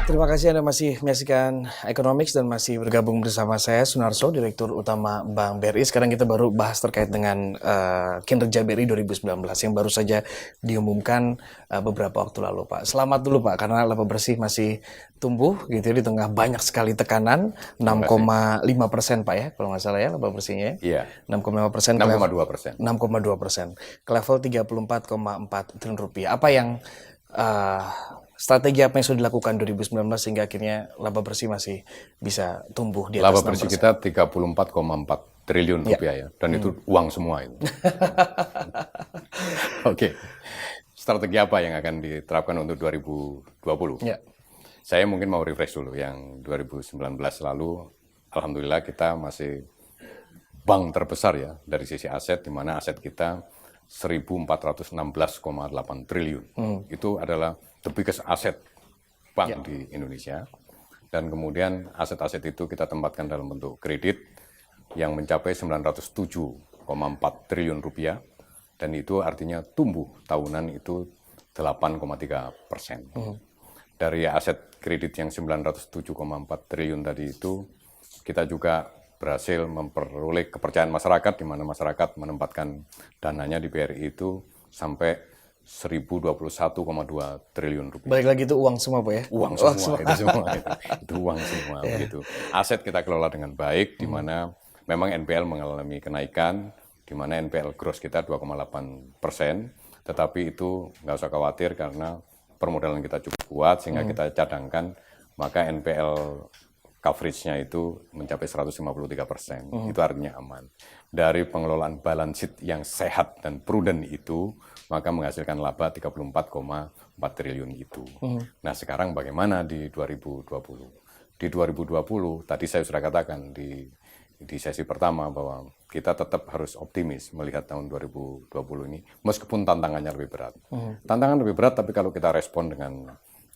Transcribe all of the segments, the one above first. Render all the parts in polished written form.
Terima kasih Anda masih menyaksikan Economics dan masih bergabung bersama saya Sunarso, Direktur Utama Bank BRI. Sekarang kita baru bahas terkait dengan kinerja BRI 2019 yang baru saja diumumkan beberapa waktu lalu, Pak. Selamat dulu, Pak, karena laba bersih masih tumbuh gitu ya, di tengah banyak sekali tekanan, 6,5%, Pak ya, kalau nggak salah ya laba bersihnya. Iya. 6,5%, 6,2%. 6,2%, ke level 34,4 triliun rupiah. Apa yang strategi apa yang sudah dilakukan 2019 sehingga akhirnya laba bersih masih bisa tumbuh di Laba atas bersih 6%? kita 34,4 triliun rupiah ya, dan itu uang semua itu. Oke. Strategi apa yang akan diterapkan untuk 2020? Ya. Saya mungkin mau refresh dulu yang 2019 lalu. Alhamdulillah kita masih bank terbesar ya dari sisi aset, di mana aset kita 1.416,8 triliun. Itu adalah the biggest asset bank di Indonesia. Dan kemudian aset-aset itu kita tempatkan dalam bentuk kredit yang mencapai 907,4 triliun rupiah. Dan itu artinya tumbuh tahunan itu 8,3%. Dari aset kredit yang 907,4 triliun tadi itu, kita juga berhasil memperoleh kepercayaan masyarakat, di mana masyarakat menempatkan dananya di BRI itu sampai 1.021,2 triliun rupiah. Balik lagi itu uang semua, Pak ya? Uang semua, itu uang semua. Begitu. Aset kita kelola dengan baik, di mana memang NPL mengalami kenaikan, di mana NPL gross kita 2,8%, tetapi itu nggak usah khawatir karena permodalan kita cukup kuat, sehingga kita cadangkan, maka NPL coverage-nya itu mencapai 153%. Itu artinya aman. Dari pengelolaan balance sheet yang sehat dan prudent itu, maka menghasilkan laba 34,4 triliun itu. Nah, sekarang bagaimana di 2020? Di 2020, tadi saya sudah katakan di sesi pertama bahwa kita tetap harus optimis melihat tahun 2020 ini, meskipun tantangannya lebih berat. Tantangan lebih berat, tapi kalau kita respon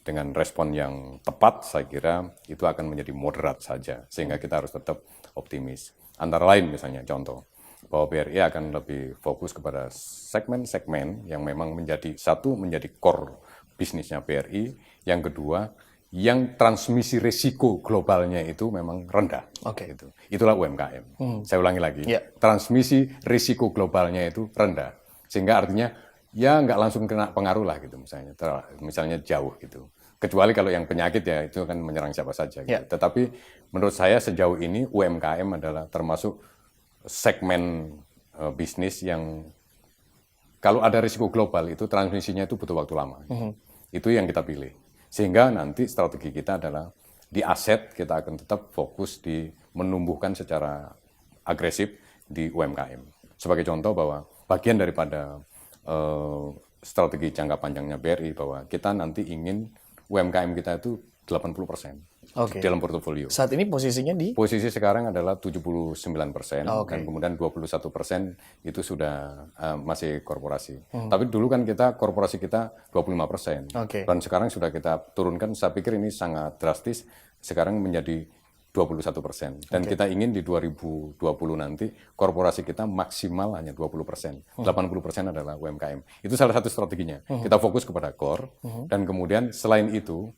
dengan respon yang tepat, saya kira itu akan menjadi moderat saja, sehingga kita harus tetap optimis. Antara lain misalnya contoh, bahwa BRI akan lebih fokus kepada segmen-segmen yang memang menjadi core bisnisnya BRI, yang kedua, yang transmisi risiko globalnya itu memang rendah. Gitu. Itulah UMKM. Saya ulangi lagi, transmisi risiko globalnya itu rendah, sehingga artinya ya nggak langsung kena pengaruh lah gitu, misalnya jauh gitu. Kecuali kalau yang penyakit ya itu akan menyerang siapa saja gitu. Tetapi menurut saya sejauh ini UMKM adalah termasuk segmen bisnis yang kalau ada risiko global itu transmisinya itu butuh waktu lama. Itu yang kita pilih. Sehingga nanti strategi kita adalah di aset kita akan tetap fokus di menumbuhkan secara agresif di UMKM. Sebagai contoh bahwa bagian daripada strategi jangka panjangnya BRI bahwa kita nanti ingin UMKM kita itu 80% dalam portofolio. Saat ini posisinya di? Posisi sekarang adalah 79%, dan kemudian 21% itu sudah masih korporasi. Tapi dulu kan korporasi kita 25%. Dan sekarang sudah kita turunkan, saya pikir ini sangat drastis, sekarang menjadi 21%. Dan kita ingin di 2020 nanti korporasi kita maksimal hanya 20%. 80% adalah UMKM. Itu salah satu strateginya. Kita fokus kepada core, dan kemudian selain itu,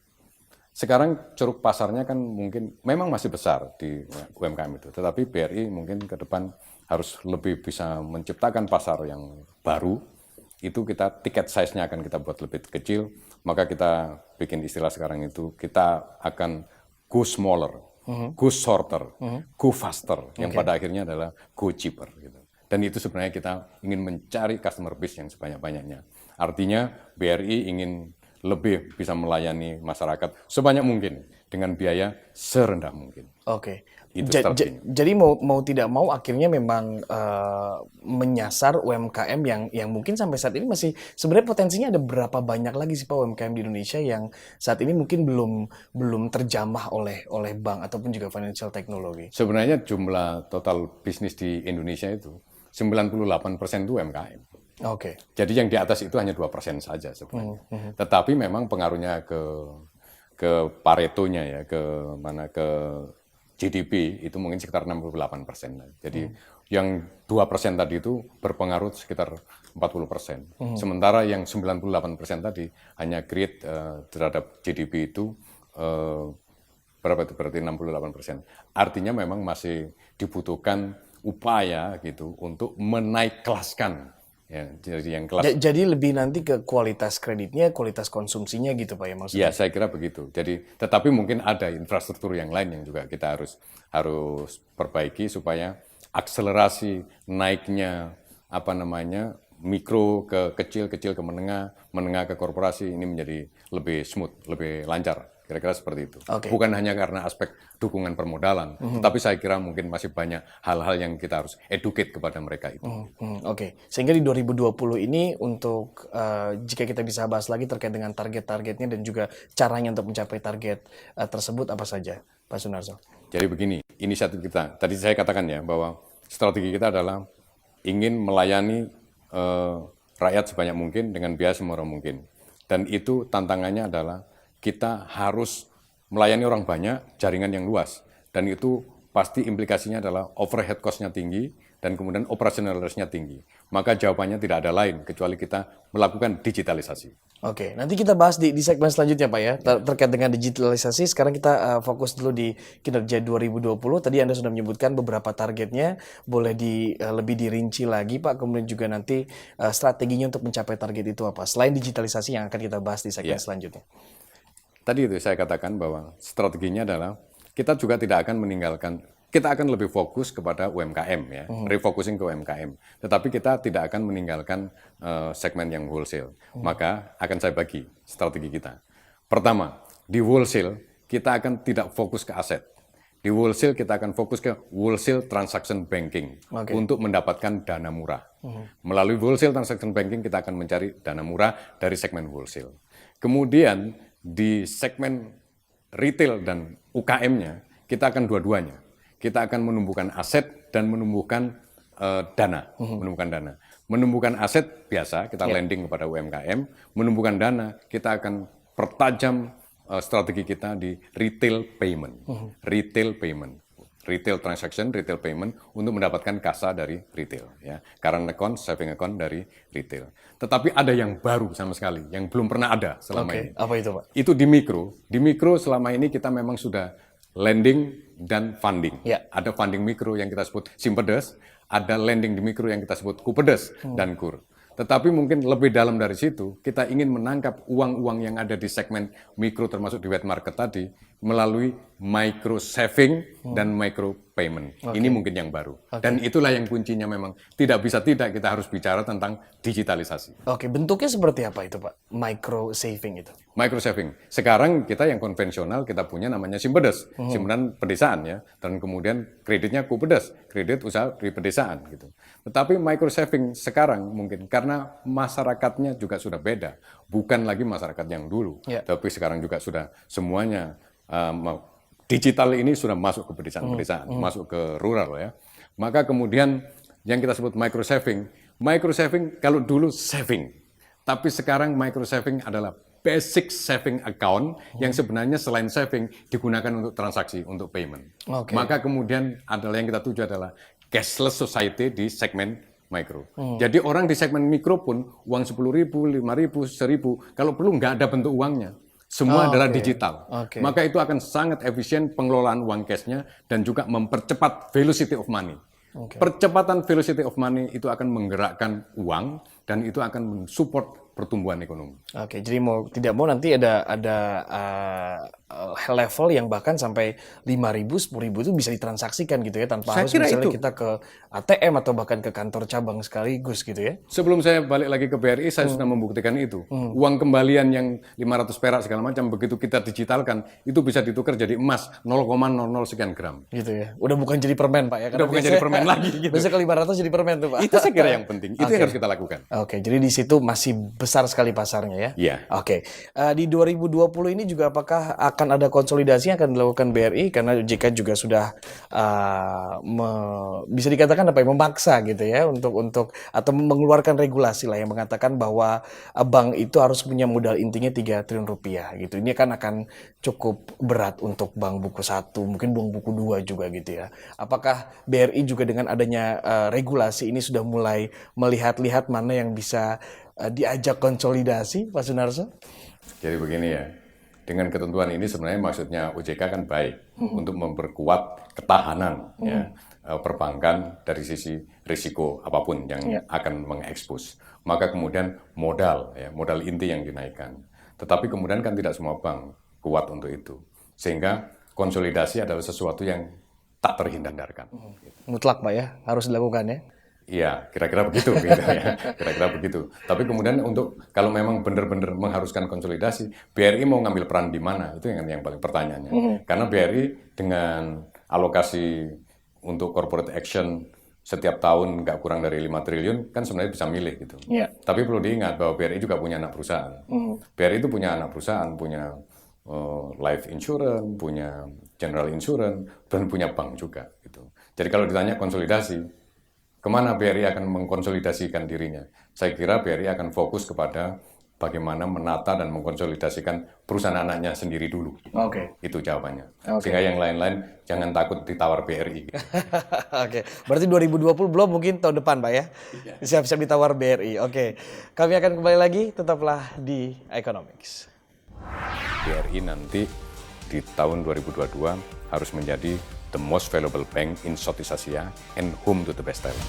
sekarang ceruk pasarnya kan mungkin memang masih besar di UMKM itu. Tetapi BRI mungkin ke depan harus lebih bisa menciptakan pasar yang baru. Itu tiket size-nya akan kita buat lebih kecil. Maka kita bikin istilah sekarang itu, kita akan go smaller, go shorter, go faster, yang pada akhirnya adalah go cheaper. Gitu. Dan itu sebenarnya kita ingin mencari customer base yang sebanyak-banyaknya. Artinya BRI ingin lebih bisa melayani masyarakat sebanyak mungkin dengan biaya serendah mungkin. Itu jadi mau tidak mau akhirnya memang menyasar UMKM yang mungkin sampai saat ini masih sebenarnya potensinya ada berapa banyak lagi sih Pak UMKM di Indonesia yang saat ini mungkin belum terjamah oleh bank ataupun juga financial technology. Sebenarnya jumlah total bisnis di Indonesia itu 98% itu UMKM. Jadi yang di atas itu hanya 2% saja sebenarnya. Tetapi memang pengaruhnya ke Paretonya ya, ke GDP itu mungkin sekitar 68%. Jadi yang 2% tadi itu berpengaruh sekitar 40%. Sementara yang 98% tadi hanya create terhadap GDP itu berapa itu berarti 68%. Artinya memang masih dibutuhkan upaya gitu untuk menaik kelaskan ya, jadi yang kelas. Jadi lebih nanti ke kualitas kreditnya, kualitas konsumsinya gitu Pak ya maksudnya. Ya, saya kira begitu. Jadi, tetapi mungkin ada infrastruktur yang lain yang juga kita harus perbaiki supaya akselerasi naiknya apa namanya mikro ke kecil, kecil ke menengah, menengah ke korporasi ini menjadi lebih smooth, lebih lancar. Kira-kira seperti itu. Oke. Bukan hanya karena aspek dukungan permodalan, tetapi saya kira mungkin masih banyak hal-hal yang kita harus educate kepada mereka itu. Oke. Sehingga di 2020 ini untuk jika kita bisa bahas lagi terkait dengan target-targetnya dan juga caranya untuk mencapai target tersebut apa saja, Pak Sunarso? Jadi begini, inisiatif kita, tadi saya katakan ya bahwa strategi kita adalah ingin melayani rakyat sebanyak mungkin dengan biaya semurah mungkin. Dan itu tantangannya adalah kita harus melayani orang banyak, jaringan yang luas. Dan itu pasti implikasinya adalah overhead cost-nya tinggi dan kemudian operational risk-nya tinggi. Maka jawabannya tidak ada lain kecuali kita melakukan digitalisasi. Oke, nanti kita bahas di segmen selanjutnya Pak ya, terkait dengan digitalisasi. Sekarang kita fokus dulu di kinerja 2020. Tadi Anda sudah menyebutkan beberapa targetnya, boleh lebih dirinci lagi Pak, kemudian juga nanti strateginya untuk mencapai target itu apa, selain digitalisasi yang akan kita bahas di segmen selanjutnya. Tadi itu saya katakan bahwa strateginya adalah kita juga tidak akan meninggalkan, kita akan lebih fokus kepada UMKM ya, refocusing ke UMKM. Tetapi kita tidak akan meninggalkan segmen yang wholesale. Maka akan saya bagi strategi kita. Pertama, di wholesale kita akan tidak fokus ke aset. Di wholesale kita akan fokus ke wholesale transaction banking untuk mendapatkan dana murah. Melalui wholesale transaction banking kita akan mencari dana murah dari segmen wholesale. Kemudian di segmen retail dan UKM-nya, kita akan dua-duanya. Kita akan menumbuhkan aset dan menumbuhkan dana. Menumbuhkan aset biasa, kita lending kepada UMKM. Menumbuhkan dana, kita akan pertajam strategi kita di retail payment. Retail transaction, retail payment untuk mendapatkan kasa dari retail. Ya. Current account, saving account dari retail. Tetapi ada yang baru sama sekali, yang belum pernah ada selama ini. Apa itu Pak? Itu di mikro. Di mikro selama ini kita memang sudah lending dan funding. Ada funding mikro yang kita sebut Simpedes, ada lending di mikro yang kita sebut Kupedes dan KUR. Tetapi mungkin lebih dalam dari situ, kita ingin menangkap uang-uang yang ada di segmen mikro termasuk di wet market tadi melalui micro saving dan micro payment. Ini mungkin yang baru. Dan itulah yang kuncinya memang tidak bisa tidak kita harus bicara tentang digitalisasi. Oke, bentuknya seperti apa itu Pak? Micro saving itu? Micro saving. Sekarang kita yang konvensional kita punya namanya Simpedes, simpanan pedesaan ya. Dan kemudian kreditnya Kupedes, kredit usaha di pedesaan gitu. Tetapi micro saving sekarang mungkin karena masyarakatnya juga sudah beda, bukan lagi masyarakat yang dulu, tapi sekarang juga sudah semuanya digital ini sudah masuk ke pedesaan-pedesaan, masuk ke rural ya. Maka kemudian yang kita sebut micro saving kalau dulu saving, tapi sekarang micro saving adalah basic saving account yang sebenarnya selain saving digunakan untuk transaksi, untuk payment. Maka kemudian adalah yang kita tuju adalah cashless society di segmen mikro. Jadi orang di segmen mikro pun uang 10.000, 5.000, 1.000, kalau perlu nggak ada bentuk uangnya. Semua adalah digital. Maka itu akan sangat efisien pengelolaan uang cashnya dan juga mempercepat velocity of money. Percepatan velocity of money itu akan menggerakkan uang dan itu akan mensupport pertumbuhan ekonomi. Jadi mau tidak mau nanti ada level yang bahkan sampai 5.000, 10.000 itu bisa ditransaksikan gitu ya tanpa harus misalnya kita ke ATM atau bahkan ke kantor cabang sekaligus gitu ya. Sebelum saya balik lagi ke BRI saya sudah membuktikan itu. Uang kembalian yang 500 perak segala macam begitu kita digitalkan itu bisa ditukar jadi emas 0,00 sekian gram. Gitu ya. Udah bukan jadi permen Pak ya. Udah bukan jadi permen lagi gitu. Biasanya ke 500 jadi permen tuh Pak. Itu saya kira yang penting. Itu yang harus kita lakukan. Jadi di situ masih besar sekali pasarnya ya. Iya. Di 2020 ini juga apakah akan ada konsolidasi yang akan dilakukan BRI karena OJK juga sudah bisa dikatakan memaksa gitu ya untuk atau mengeluarkan regulasi lah yang mengatakan bahwa bank itu harus punya modal intinya 3 triliun rupiah gitu. Ini kan akan cukup berat untuk bank buku 1, mungkin bank buku 2 juga gitu ya. Apakah BRI juga dengan adanya regulasi ini sudah mulai melihat-lihat mana yang bisa diajak konsolidasi, Pak Sunarso? Jadi begini ya, dengan ketentuan ini sebenarnya maksudnya OJK kan baik untuk memperkuat ketahanan ya, perbankan dari sisi risiko apapun yang akan mengekspos. Maka kemudian modal inti yang dinaikkan. Tetapi kemudian kan tidak semua bank kuat untuk itu. Sehingga konsolidasi adalah sesuatu yang tak terhindarkan. Mutlak Pak ya, harus dilakukan ya. Iya, kira-kira begitu, gitu ya. Kira-kira begitu. Tapi kemudian untuk kalau memang benar-benar mengharuskan konsolidasi, BRI mau ngambil peran di mana? Itu yang paling pertanyaannya. Karena BRI dengan alokasi untuk corporate action setiap tahun nggak kurang dari 5 triliun, kan sebenarnya bisa milih gitu. Tapi perlu diingat bahwa BRI juga punya anak perusahaan. BRI itu punya anak perusahaan, punya life insurance, punya general insurance, dan punya bank juga. Gitu. Jadi kalau ditanya konsolidasi, kemana BRI akan mengkonsolidasikan dirinya? Saya kira BRI akan fokus kepada bagaimana menata dan mengkonsolidasikan perusahaan anaknya sendiri dulu. Itu jawabannya. Sehingga yang lain-lain jangan takut ditawar BRI. Oke, berarti 2020 belum, mungkin tahun depan Pak ya? Siap-siap ditawar BRI. Oke, kami akan kembali lagi, tetaplah di Economics. BRI nanti di tahun 2022 harus menjadi the most valuable bank in Southeast Asia and home to the best talent.